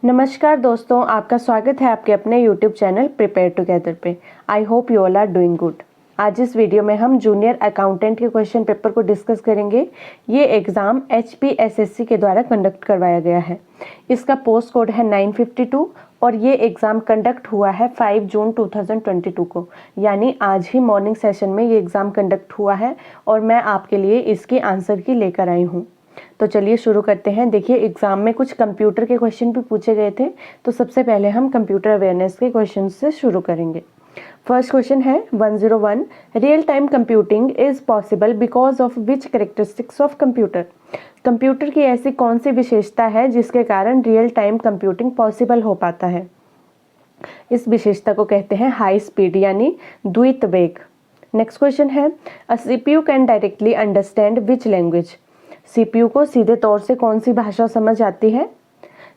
नमस्कार दोस्तों, आपका स्वागत है आपके अपने YouTube चैनल प्रिपेयर टुगेदर पे। I hope you all are doing good. आज इस वीडियो में हम जूनियर अकाउंटेंट के क्वेश्चन पेपर को डिस्कस करेंगे। ये एग्ज़ाम HPSSC के द्वारा कंडक्ट करवाया गया है। इसका पोस्ट कोड है 952 और ये एग्ज़ाम कंडक्ट हुआ है 5 जून 2022 को, यानी आज ही मॉर्निंग सेशन में ये एग्ज़ाम कंडक्ट हुआ है और मैं आपके लिए इसके आंसर की लेकर आई हूँ। तो चलिए शुरू करते हैं। देखिए, एग्जाम में कुछ कंप्यूटर के क्वेश्चन भी पूछे गए थे, तो सबसे पहले हम कंप्यूटर अवेयरनेस के क्वेश्चन से शुरू करेंगे। फर्स्ट क्वेश्चन है 101, real time computing is possible because of which characteristics of computer. Computer की ऐसी कौन सी विशेषता है जिसके कारण रियल टाइम कंप्यूटिंग पॉसिबल हो पाता है। इस विशेषता को कहते हैं हाई स्पीड यानी द्वैत वेग। नेक्स्ट क्वेश्चन है अ CPU can directly understand which language. CPU को सीधे तौर से कौन सी भाषा समझ आती है।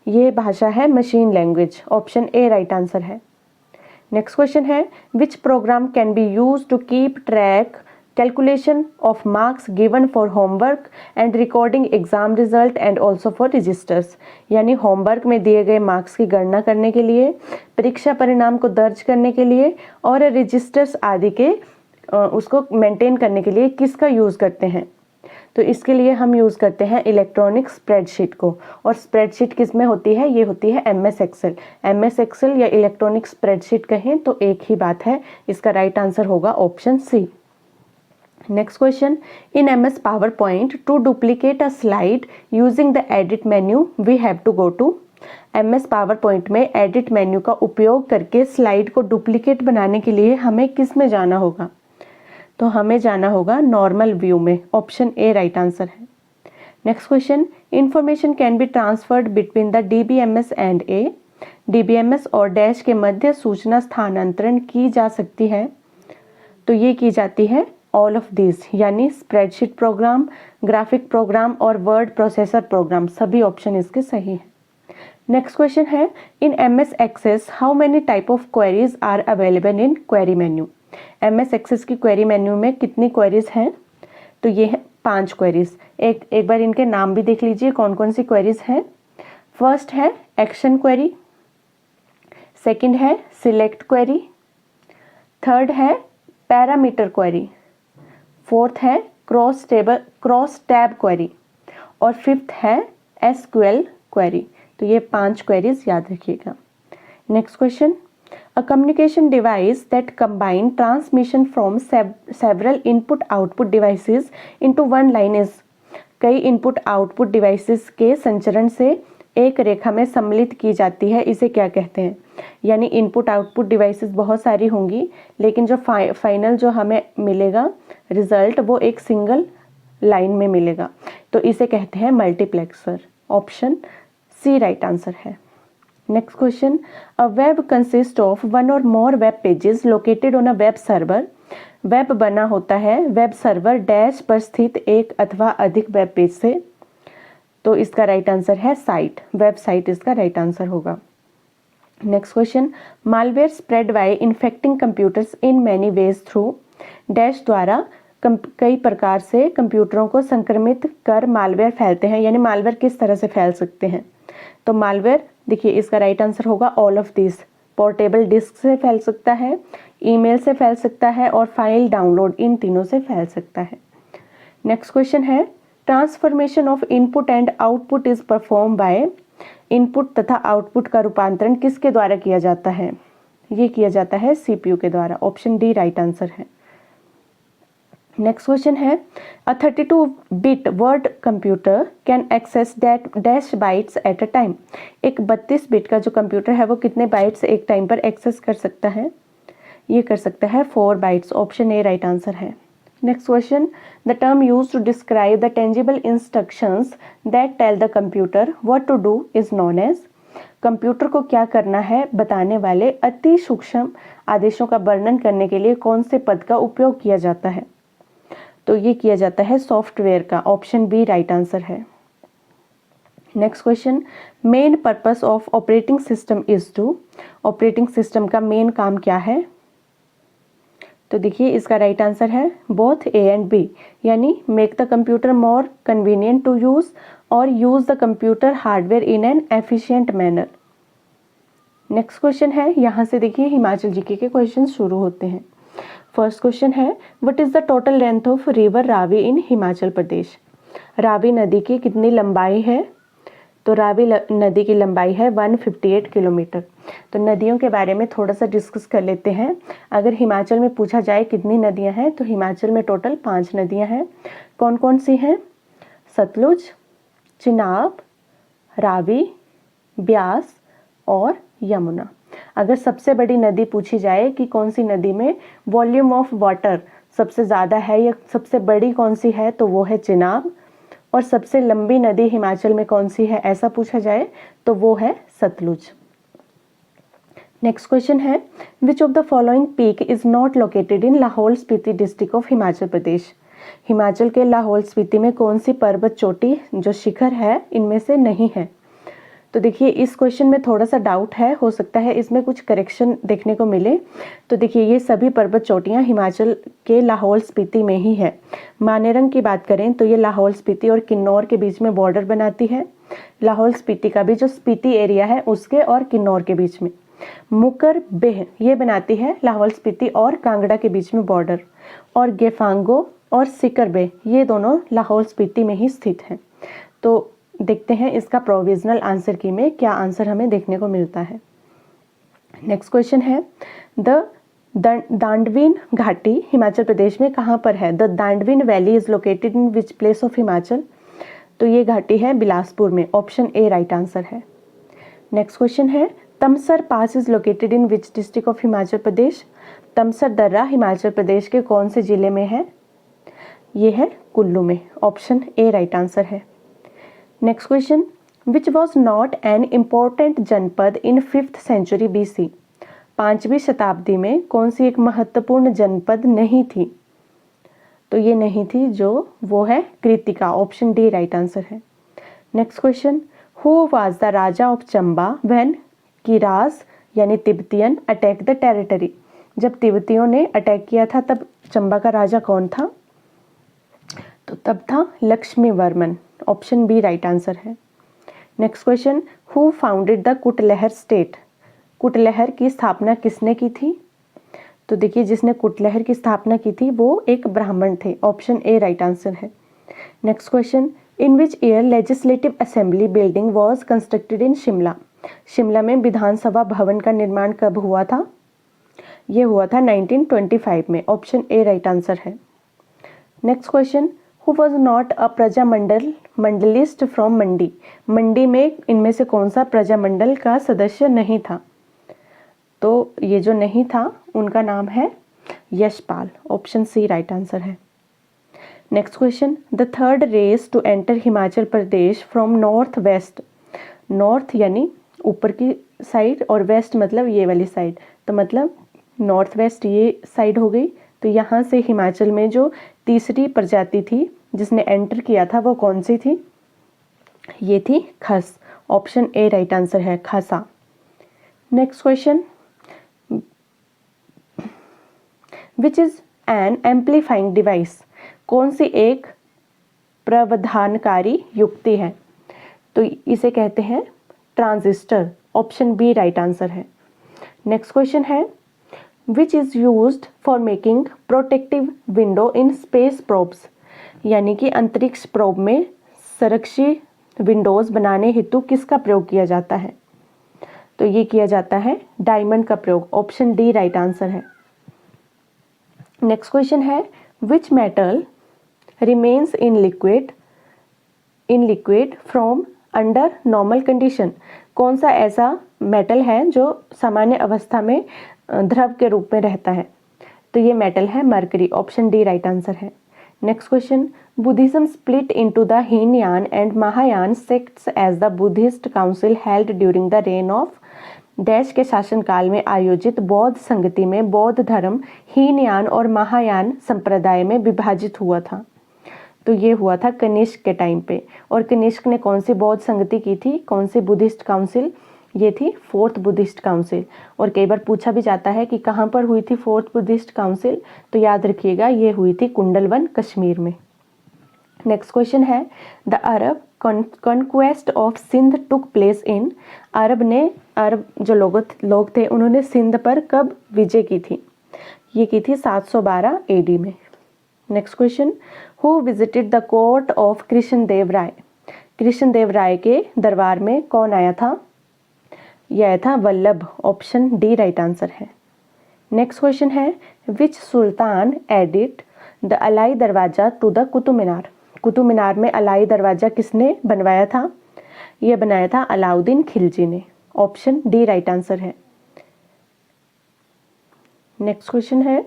ये भाषा है machine language. Option A right answer है। नेक्स्ट क्वेश्चन है which program can be use to keep track calculation of marks given for homework and recording exam result and also for registers. यानी होमवर्क में दिए गए marks की गणना करने के लिए, परीक्षा परिणाम को दर्ज करने के लिए और रजिस्टर्स आदि के उसको मेंटेन करने के लिए किसका यूज़ करते हैं। तो इसके लिए हम यूज़ करते हैं इलेक्ट्रॉनिक स्प्रेडशीट को। और स्प्रेडशीट किस में होती है, ये होती है MS एक्सेल। MS एक्सेल या इलेक्ट्रॉनिक स्प्रेडशीट कहें तो एक ही बात है। इसका राइट आंसर होगा option C. Next question, in MS PowerPoint to duplicate a slide using the edit menu we have to go to. MS PowerPoint में एडिट मेन्यू का उपयोग करके स्लाइड को डुप्लीकेट बनाने के लिए हमें किस में जाना होगा। तो हमें जाना होगा नॉर्मल व्यू में। ऑप्शन ए राइट आंसर है। Next question, information can be transferred between the DBMS and A. DBMS और डैश के मध्य सूचना स्थानांतरण की जा सकती है। तो ये की जाती है ऑल ऑफ दिस, यानी स्प्रेडशीट प्रोग्राम, ग्राफिक प्रोग्राम और वर्ड प्रोसेसर प्रोग्राम। सभी ऑप्शन इसके सही हैं। नेक्स्ट क्वेश्चन है in MS Access how many type of queries are available in query menu. MS Access की क्वेरी मेन्यू में कितनी क्वेरीज हैं। तो ये है 5 क्वेरीज। एक बार इनके नाम भी देख लीजिए कौन कौन सी क्वेरीज हैं। फर्स्ट है एक्शन क्वेरी, सेकंड है सिलेक्ट क्वेरी, थर्ड है पैरामीटर क्वेरी, फोर्थ है क्रॉस टैब क्वेरी और फिफ्थ है SQL क्वेरी। तो ये 5 क्वेरीज याद रखिएगा। Next question, a communication device that combine transmission from several input-output devices into one line is। कई इनपुट-आउटपुट डिवाइसेस के संचरण से एक रेखा में सम्मिलित की जाती है, इसे क्या कहते हैं। यानी इनपुट-आउटपुट डिवाइसेस बहुत सारी होंगी, लेकिन जो फाइनल जो हमें मिलेगा रिजल्ट वो एक सिंगल लाइन में मिलेगा। तो इसे कहते हैं multiplexer. Option C right answer है। Next question, a web consist of one or more web pages located on a web server. Web बना होता है वेब सर्वर डैश पर स्थित एक अथवा अधिक वेब पेज से। तो इसका राइट आंसर है साइट, वेबसाइट इसका राइट आंसर होगा। Next question, malware spread by infecting computers in many ways through dash द्वारा कई प्रकार से कंप्यूटरों को संक्रमित कर मालवेयर फैलते हैं। यानी मालवेयर किस तरह से फैल सकते हैं। तो मालवेयर देखिए इसका राइट आंसर होगा all of this. Portable disk से फैल सकता है, ईमेल से फैल सकता है और फाइल डाउनलोड, इन तीनों से फैल सकता है। नेक्स्ट क्वेश्चन है transformation of input and output is perform by. Input तथा आउटपुट का रूपांतरण किसके द्वारा किया जाता है। ये किया जाता है CPU के द्वारा। ऑप्शन डी राइट आंसर है। नेक्स्ट क्वेश्चन है a 32-bit word computer can access dash bytes at a time. एक 32 बिट का जो कंप्यूटर है वो कितने बाइट्स एक टाइम पर एक्सेस कर सकता है। ये कर सकता है 4 bytes. Option A right answer है। Next question, the term use to describe the tangible instructions that tell the computer what to do is known as. Computer को क्या करना है बताने वाले अति सूक्ष्म आदेशों का वर्णन करने के लिए कौन से पद का उपयोग किया जाता है। तो ये किया जाता है सॉफ्टवेयर का। ऑप्शन बी राइट आंसर है। Next question, main purpose of operating system is to. Operating system का मेन काम क्या है। तो देखिए इसका राइट आंसर है बोथ ए एंड बी, यानी make the computer more convenient to use और use the computer hardware in an efficient manner. Next question है, यहाँ से देखिए हिमाचल जीके के क्वेश्चन शुरू होते हैं। फर्स्ट क्वेश्चन है, what is the total length of river Ravi in Himachal Pradesh? Ravi नदी की कितनी लंबाई है? तो रावी नदी की लंबाई है 158 किलोमीटर। तो नदियों के बारे में थोड़ा सा डिस्कस कर लेते हैं। अगर हिमाचल में पूछा जाए कितनी नदियां हैं, तो हिमाचल में टोटल 5 नदियां हैं। कौन कौन सी हैं? सतलुज, चिनाब, रावी, ब्यास और यमुना। अगर सबसे बड़ी नदी पूछी जाए कि कौन सी नदी में वॉल्यूम ऑफ वाटर सबसे ज़्यादा है या सबसे बड़ी कौन सी है, तो वो है चिनाब। और सबसे लंबी नदी हिमाचल में कौन सी है, ऐसा पूछा जाए तो वो है सतलुज। नेक्स्ट क्वेश्चन है, which of the following peak is not located in Lahaul Spiti district of Himachal Pradesh? Himachal के लाहौल स्पीति में कौन सी पर्वत चोटी जो शिखर है इनमें से नहीं है? तो देखिए इस क्वेश्चन में थोड़ा सा डाउट है, हो सकता है इसमें कुछ करेक्शन देखने को मिले। तो देखिए ये सभी पर्वत चोटियाँ हिमाचल के लाहौल स्पीति में ही है। मानेरंग की बात करें तो ये लाहौल स्पीति और किन्नौर के बीच में बॉर्डर बनाती है। लाहौल स्पीति का भी जो स्पीति एरिया है उसके और किन्नौर के बीच में। मुकर बेह ये बनाती है लाहौल स्पीति और कांगड़ा के बीच में बॉर्डर। और गेफांगो और सिकर बे ये दोनों लाहौल स्पीति में ही स्थित हैं। तो देखते हैं इसका प्रोविजनल आंसर की में क्या आंसर हमें देखने को मिलता है। नेक्स्ट क्वेश्चन है, द दांडवीन घाटी हिमाचल प्रदेश में कहाँ पर है? The Dandvin valley is located in which place of Himachal? तो ये घाटी है बिलासपुर में। ऑप्शन ए राइट आंसर है। नेक्स्ट क्वेश्चन है, Tamsar pass is located in which district of Himachal Pradesh? Tamsar दर्रा हिमाचल प्रदेश के कौन से जिले में है? ये है कुल्लू में। ऑप्शन ए राइट आंसर है। Next question, which was not an important जनपद इन 5th सेंचुरी BC? 5वीं शताब्दी में कौन सी एक महत्वपूर्ण जनपद नहीं थी? तो ये नहीं थी जो वो है Krittika. Option D right answer है। Next question, who was the raja of Chamba when Kiras यानी तिब्बतियन अटैक द टेरिटरी? जब तिब्बतियों ने अटैक किया था तब चंबा का राजा कौन था? तो तब था Lakshmi Varman. Option B right answer है। Next question, who founded the Kutlehar state? Kutlehar की स्थापना किसने की थी? तो देखिए जिसने कुटलहर की स्थापना की थी वो एक ब्राह्मण थे। ऑप्शन ए राइट आंसर है। Next question, in which year legislative assembly building was constructed in Shimla? Shimla में विधानसभा भवन का निर्माण कब हुआ था? ये हुआ था 1925 में। ऑप्शन ए राइट आंसर है। Next question, who was not a medallist from Mandi? Mandi में इनमें से कौन सा प्रजामंडल का सदस्य नहीं था? तो ये जो नहीं था उनका नाम है Yashpal. Option C right answer है। Next question, the third race to enter Himachal Pradesh from north west. North यानी ऊपर की साइड और वेस्ट मतलब ये वाली साइड, तो मतलब नॉर्थ वेस्ट ये साइड हो गई। तो यहाँ से हिमाचल में जो तीसरी प्रजाति थी जिसने एंटर किया था वो कौन सी थी? ये थी खस। ऑप्शन ए राइट आंसर है, खासा। Next question, which is an amplifying device? कौन सी एक प्रवर्धनकारी युक्ति है? तो इसे कहते हैं transistor. Option B right answer है। नेक्स्ट क्वेश्चन है, which is used for making protective window in space probes? यानी कि अंतरिक्ष प्रोब में सुरक्षित विंडोज बनाने हेतु किसका प्रयोग किया जाता है? तो ये किया जाता है डायमंड का प्रयोग। ऑप्शन डी राइट आंसर है। नेक्स्ट क्वेश्चन है, which metal remains in liquid from under normal condition? कौन सा ऐसा मेटल है जो सामान्य अवस्था में द्रव के रूप में रहता है? तो ये मेटल है mercury. Option D right answer है। Next question, Buddhism split into the Hinayana and Mahayana sects as the Buddhist council held during the reign of dash के शासनकाल में आयोजित बौद्ध संगति में बौद्ध धर्म हीनयान और महायान संप्रदाय में विभाजित हुआ था? तो ये हुआ था कनिष्क के टाइम पे। और कनिष्क ने कौन सी बौद्ध संगति की थी, कौन सी बुद्धिस्ट काउंसिल? ये थी 4th बुद्धिस्ट काउंसिल। और कई बार पूछा भी जाता है कि कहाँ पर हुई थी 4th बुद्धिस्ट काउंसिल, तो याद रखिएगा ये हुई थी कुंडलवन कश्मीर में। नेक्स्ट क्वेश्चन है, the Arab conquest of Sindh took place in, Arab जो लोग थे उन्होंने सिंध पर कब विजय की थी? ये की थी 712 एडी में। Next question, who visited the court of Krishnadeva Raya? Krishnadeva Raya के दरबार में कौन आया था? यह आया था Vallabh, option D right answer है। नेक्स्ट क्वेश्चन है, which sultan added the Alai Darwaza to the Qutub Minar? Qutub Minar में अलाई दरवाजा किसने बनवाया था? यह बनाया था अलाउद्दीन खिलजी ने, ऑप्शन डी राइट आंसर है। नेक्स्ट क्वेश्चन है,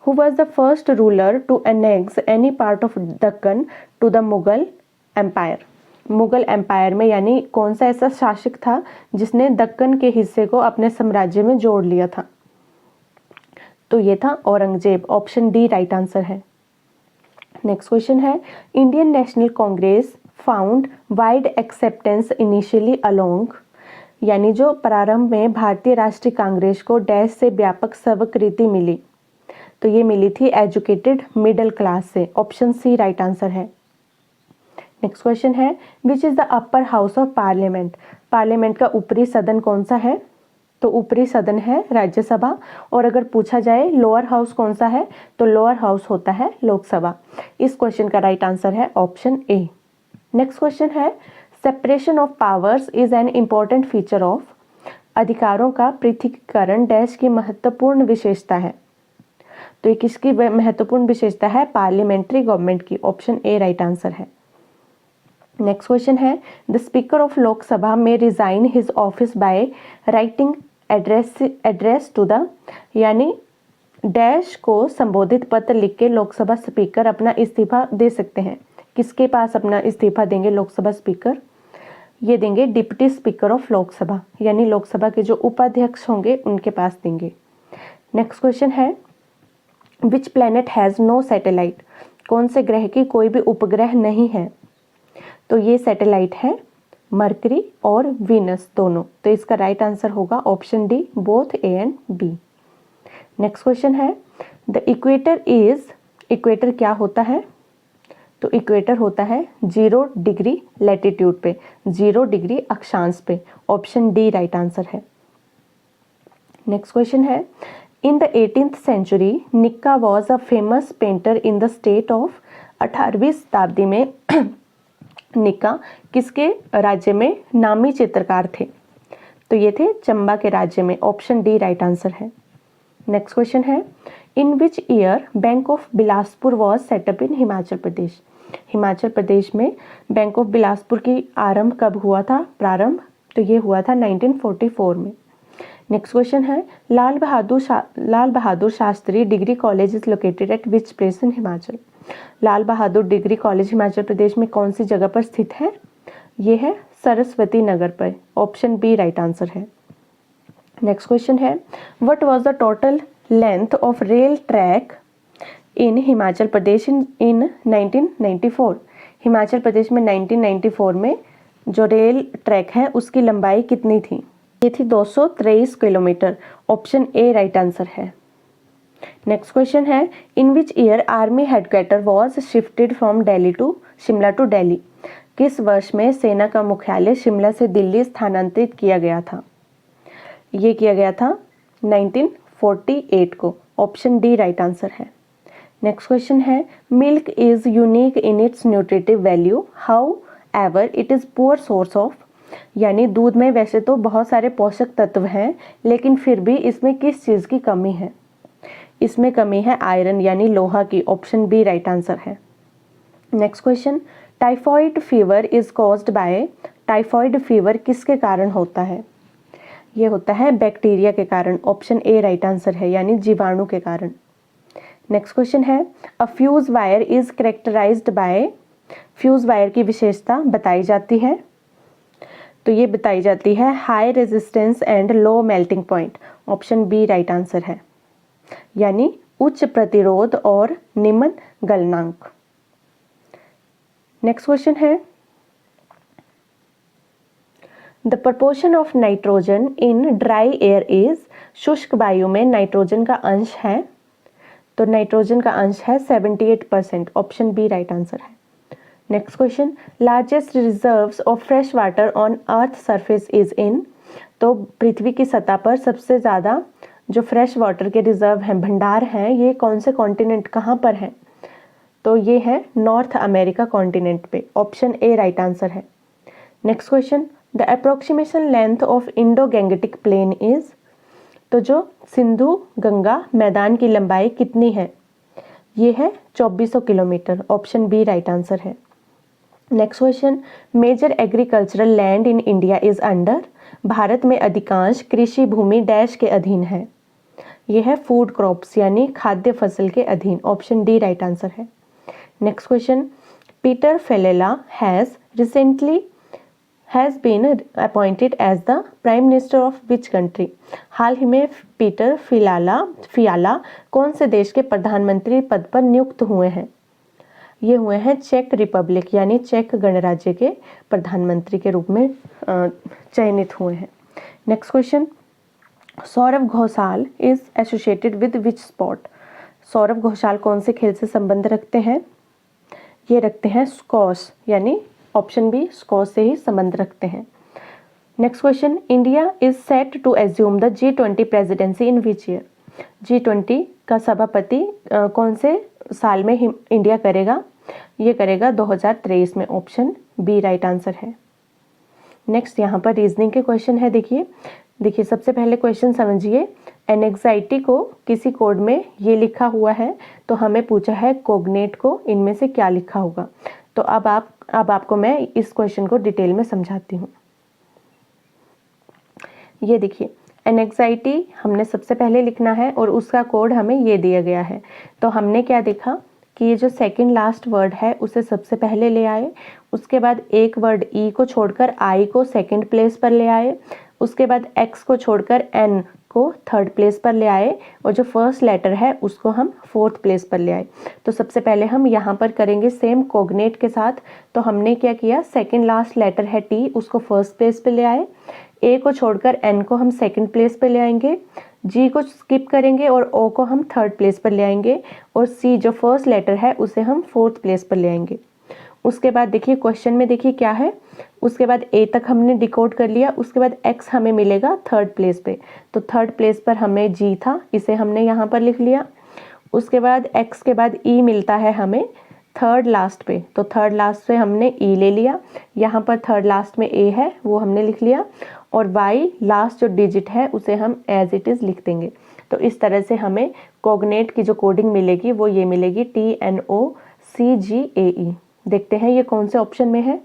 who was the first ruler to annex any part of Deccan to the Mughal empire? Mughal empire में यानी कौन सा ऐसा शासक था जिसने दक्कन के हिस्से को अपने साम्राज्य में जोड़ लिया था? तो ये था Aurangzeb, option D right answer है। नेक्स्ट क्वेश्चन है, Indian national Congress found wide acceptance initially along, यानी जो प्रारंभ में भारतीय राष्ट्रीय कांग्रेस को डैश से व्यापक स्वीकृति मिली, तो ये मिली थी एजुकेटेड मिडिल क्लास से, ऑप्शन सी राइट आंसर है। नेक्स्ट क्वेश्चन है, which is the upper house of parliament? Parliament का ऊपरी सदन कौन सा है? तो ऊपरी सदन है राज्यसभा, और अगर पूछा जाए लोअर हाउस कौन सा है, तो लोअर हाउस होता है लोकसभा। इस क्वेश्चन का राइट आंसर है ऑप्शन ए। नेक्स्ट क्वेश्चन है, separation of powers is an important feature of, अधिकारों का पृथकीकरण डैश की महत्वपूर्ण विशेषता है। तो ये किसकी महत्वपूर्ण विशेषता है? पार्लियामेंट्री गवर्नमेंट की, ऑप्शन ए राइट आंसर है। नेक्स्ट क्वेश्चन है, द स्पीकर ऑफ लोकसभा में resign his office by writing address to the, यानी डैश को संबोधित पत्र लिख के लोकसभा स्पीकर अपना इस्तीफा दे सकते हैं। किसके पास अपना इस्तीफा देंगे लोकसभा स्पीकर? ये देंगे डिप्टी स्पीकर ऑफ लोकसभा, यानी लोकसभा के जो उपाध्यक्ष होंगे उनके पास देंगे। नेक्स्ट क्वेश्चन है, which planet has no satellite? कौन से ग्रह की कोई भी उपग्रह नहीं है? तो ये सैटेलाइट है मरकरी और वीनस दोनों, तो इसका राइट आंसर होगा option D, both A and B. Next question है, द इक्वेटर इज, इक्वेटर क्या होता है? तो इक्वेटर होता है 0 डिग्री लैटिट्यूड पे, 0 डिग्री अक्षांश पे, ऑप्शन डी राइट आंसर है। नेक्स्ट क्वेश्चन है, in the 18th century Nikka was a famous painter in the state of, 18वीं शताब्दी में निक्का किसके राज्य में नामी चित्रकार थे? तो ये थे चंबा के राज्य में, ऑप्शन डी राइट आंसर है। नेक्स्ट क्वेश्चन है, in which year bank of Bilaspur was set up in Himachal Pradesh? Himachal Pradesh में बैंक ऑफ बिलासपुर की आरंभ कब हुआ था? प्रारंभ, तो ये हुआ था 1944 में। नेक्स्ट क्वेश्चन है, Lal Bahadur Shastri degree college is located at which place in Himachal? Lal Bahadur degree college Himachal Pradesh में कौन सी जगह पर स्थित है? ये है सरस्वती नगर पर, ऑप्शन बी राइट आंसर है। नेक्स्ट क्वेश्चन है, what was the total length of rail track in Himachal Pradesh in 1994? Himachal Pradesh में 1994 में जो रेल ट्रैक है उसकी लंबाई कितनी थी? ये थी 223 kilometre, option A right answer है। नेक्स्ट क्वेश्चन है, in which year army headquarter was shifted from Delhi to Shimla to Delhi? किस वर्ष में सेना का मुख्यालय शिमला से दिल्ली स्थानांतरित किया गया था? ये किया गया था 1948 को, ऑप्शन डी राइट आंसर है। नेक्स्ट क्वेश्चन है, milk is unique in its nutritive value, how ever it is poor source of, यानी दूध में वैसे तो बहुत सारे पोषक तत्व हैं, लेकिन फिर भी इसमें किस चीज़ की कमी है? इसमें कमी है आयरन यानी लोहा की, ऑप्शन बी राइट आंसर है। Next question, typhoid fever is caused by, typhoid fever किसके कारण होता है? ये होता है बैक्टीरिया के कारण, ऑप्शन ए राइट आंसर है, यानी जीवाणु के कारण। नेक्स्ट क्वेश्चन है, a fuse wire is characterised by, fuse wire की विशेषता बताई जाती है, तो ये बताई जाती है high resistance and low melting point, option B right answer है, यानी उच्च प्रतिरोध और निम्न गलनांक। नेक्स्ट क्वेश्चन है, the proportion of nitrogen in dry air is, शुष्क वायु में नाइट्रोजन का अंश है, तो नाइट्रोजन का अंश है 78%, ऑप्शन बी राइट आंसर है। Next question, largest reserves of fresh water on earth surface is in. तो पृथ्वी की सतह पर सबसे ज़्यादा जो फ्रेश वाटर के रिजर्व हैं, भंडार हैं, ये कौन से कॉन्टिनेंट, कहाँ पर हैं? तो ये है नॉर्थ अमेरिका कॉन्टिनेंट पे। ऑप्शन ए राइट आंसर है। Next question, the approximation length of Indo Gangetic plain is. तो जो सिंधु गंगा मैदान की लंबाई कितनी है? ये है 2400 kilometre. Option B right answer है। Next question, major agricultural land in India is under. Bharat में अधिकांश कृषि भूमि डैश के अधीन है? ये है फूड क्रॉप्स यानी खाद्य फसल के अधीन। ऑप्शन डी राइट आंसर है। Next question, Peter Fiala has been appointed as the prime minister of which country. हाल ही में पीटर फियाला कौन से देश के प्रधानमंत्री पद पर नियुक्त हुए हैं? ये हुए हैं चेक रिपब्लिक यानी चेक गणराज्य के प्रधानमंत्री के रूप में चयनित हुए हैं। Next question, Saurav Ghosal is associated with which sport. Saurav Ghosal कौन से खेल से संबंध रखते हैं? ये रखते हैं स्क्वॉश यानी ऑप्शन बी स्क्वॉश से ही संबंध रखते हैं। Next question, India is set to assume the G20 presidency in which year. G20 का सभापति कौन से साल में इंडिया करेगा? ये करेगा 2023 में। ऑप्शन बी राइट आंसर है। नेक्स्ट यहाँ पर रीजनिंग के क्वेश्चन है। देखिए सबसे पहले क्वेश्चन समझिए। एनेक्साइटी को किसी कोड में ये लिखा हुआ है, तो हमें पूछा है कोग्नेट को इनमें से क्या लिखा होगा। तो अब आपको मैं इस क्वेश्चन को डिटेल में समझाती हूँ। ये देखिए, एनेक्साइटी हमने सबसे पहले लिखना है और उसका कोड हमें ये दिया गया है। तो हमने क्या देखा कि ये जो सेकंड लास्ट वर्ड है उसे सबसे पहले ले आए, उसके बाद एक वर्ड ई को छोड़कर आई को सेकंड प्लेस पर ले आए, उसके बाद एक्स को छोड़कर एन को थर्ड प्लेस पर ले आए और जो फर्स्ट लेटर है उसको हम फोर्थ प्लेस पर ले आए। तो सबसे पहले हम यहाँ पर करेंगे सेम कोग्नेट के साथ। तो हमने क्या किया, सेकंड लास्ट लेटर है टी, उसको फर्स्ट प्लेस पे ले आए, ए को छोड़कर एन को हम सेकंड प्लेस पे ले आएंगे, जी को स्किप करेंगे और ओ को हम थर्ड प्लेस पर ले आएंगे और सी जो फर्स्ट लेटर है उसे हम फोर्थ प्लेस पर ले आएंगे। उसके बाद देखिए क्वेश्चन में देखिए क्या है, उसके बाद ए तक हमने डिकोड कर लिया, उसके बाद एक्स हमें मिलेगा थर्ड प्लेस पे। तो थर्ड प्लेस पर हमें जी था, इसे हमने यहाँ पर लिख लिया। उसके बाद एक्स के बाद ई मिलता है हमें थर्ड लास्ट पे, तो थर्ड लास्ट पे हमने ई ले लिया। यहाँ पर थर्ड लास्ट में ए है वो हमने लिख लिया और वाई लास्ट जो डिजिट है उसे हम एज इट इज़ लिख देंगे। तो इस तरह से हमें कोग्नेट की जो कोडिंग मिलेगी वो ये मिलेगी TNOCGAE। देखते हैं ये कौन से ऑप्शन में है।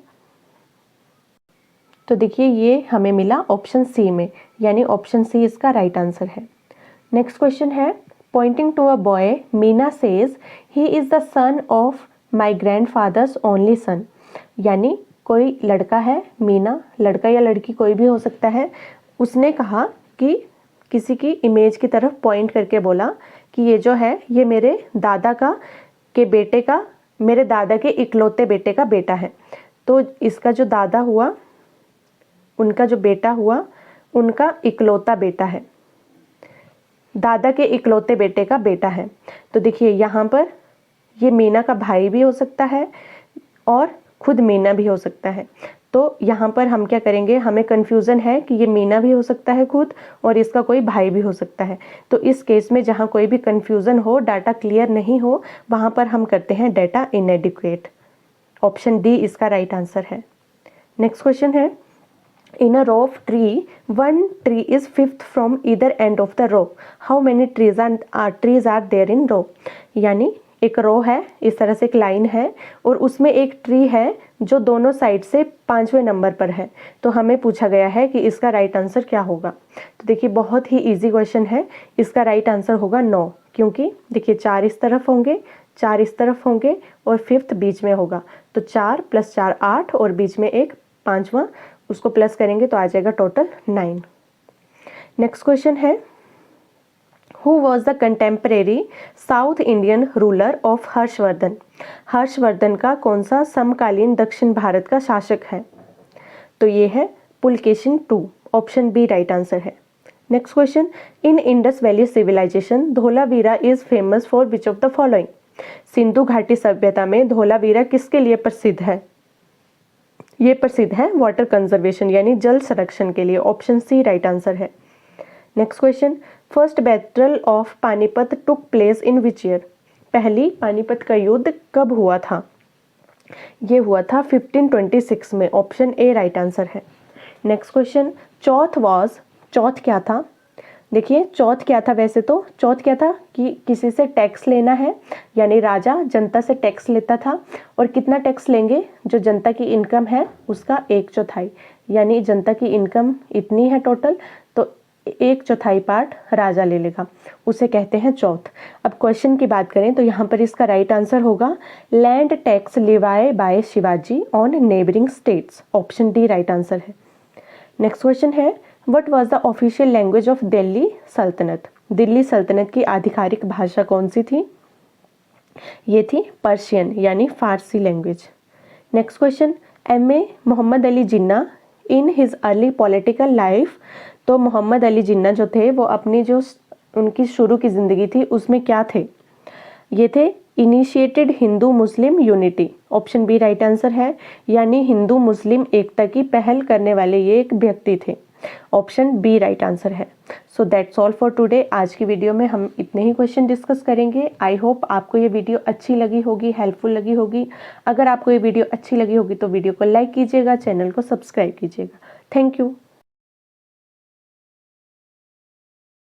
तो देखिए ये हमें मिला ऑप्शन सी में, यानी ऑप्शन सी इसका राइट आंसर है। नेक्स्ट क्वेश्चन है, pointing to a boy Meena says he is the son of my grandfather's only son. यानी कोई लड़का है, मीना लड़का या लड़की कोई भी हो सकता है, उसने कहा कि किसी की इमेज की तरफ पॉइंट करके बोला कि ये जो है ये मेरे दादा के इकलौते बेटे का बेटा है। तो इसका जो दादा हुआ, उनका जो बेटा हुआ, उनका इकलौता बेटा है, दादा के इकलौते बेटे का बेटा है। तो देखिए यहाँ पर ये मीना का भाई भी हो सकता है और खुद मीना भी हो सकता है। तो यहाँ पर हम क्या करेंगे, हमें कन्फ्यूज़न है कि ये मीना भी हो सकता है खुद और इसका कोई भाई भी हो सकता है। तो इस केस में जहाँ कोई भी कन्फ्यूज़न हो, डाटा क्लियर नहीं हो, वहाँ पर हम करते हैं डाटा इनएडिक्वेट। ऑप्शन डी इसका राइट आंसर है। नेक्स्ट क्वेश्चन है, in a row of tree one tree is fifth from either end of the row, how many trees are there in row. यानी एक रो है, इस तरह से एक लाइन है और उसमें एक ट्री है जो दोनों साइड से 5वें नंबर पर है। तो हमें पूछा गया है कि इसका राइट आंसर क्या होगा। तो देखिए बहुत ही इजी क्वेश्चन है, इसका राइट आंसर होगा 9, क्योंकि देखिए 4 इस तरफ होंगे, 4 इस तरफ होंगे और फिफ्थ बीच में होगा। तो 4 + 4 8 और बीच में एक 5वां, उसको प्लस करेंगे तो आ जाएगा टोटल 9। नेक्स्ट क्वेश्चन है, Who was the contemporary South Indian ruler of Harshvardhan. Harshvardhan का कौन सा समकालीन दक्षिण भारत का शासक है। तो ये है Pulakeshin II। Option B right answer है। Next question, in Indus valley civilisation Dholavira is famous for which of the following. सिंधु घाटी सभ्यता में धोलावीरा किसके लिए प्रसिद्ध है? ये प्रसिद्ध है वाटर कंजर्वेशन यानी जल संरक्षण के लिए। ऑप्शन सी राइट आंसर है। Next question, first battle of Panipat took place in which year? पहली पानीपत का युद्ध कब हुआ था? ये हुआ था 1526 में। ऑप्शन ए राइट आंसर है। नेक्स्ट क्वेश्चन, चौथ क्या था? देखिए चौथ क्या था, वैसे तो चौथ क्या था कि किसी से टैक्स लेना है, यानी राजा जनता से टैक्स लेता था और कितना टैक्स लेंगे? जो जनता की इनकम है उसका 1/4, यानी जनता की इनकम इतनी है टोटल, तो 1/4 पार्ट राजा ले लेगा, उसे कहते हैं चौथ। अब क्वेश्चन की बात करें तो यहाँ पर इसका राइट आंसर होगा land tax levied by Shivaji on neighbouring states. Option D right answer है। नेक्स्ट क्वेश्चन है, what was the official language of Delhi Sultanate? Delhi सल्तनत की आधिकारिक भाषा कौन सी थी? ये थी पर्शियन यानी फारसी language. Next question, MA Mohammad Ali Jinnah in his early political life. तो मोहम्मद अली जिन्ना जो थे वो अपनी जो उनकी शुरू की ज़िंदगी थी उसमें क्या थे? ये थे initiated Hindu Muslim unity. Option B right answer है, यानी हिंदू मुस्लिम एकता की पहल करने वाले ये एक व्यक्ति थे। ऑप्शन बी राइट आंसर है। So that's all for today. आज की वीडियो में हम इतने ही क्वेश्चन डिस्कस करेंगे। आई होप आपको ये वीडियो अच्छी लगी होगी, हेल्पफुल लगी होगी। अगर आपको ये वीडियो अच्छी लगी होगी तो वीडियो को लाइक कीजिएगा, चैनल को सब्सक्राइब कीजिएगा। Thank you.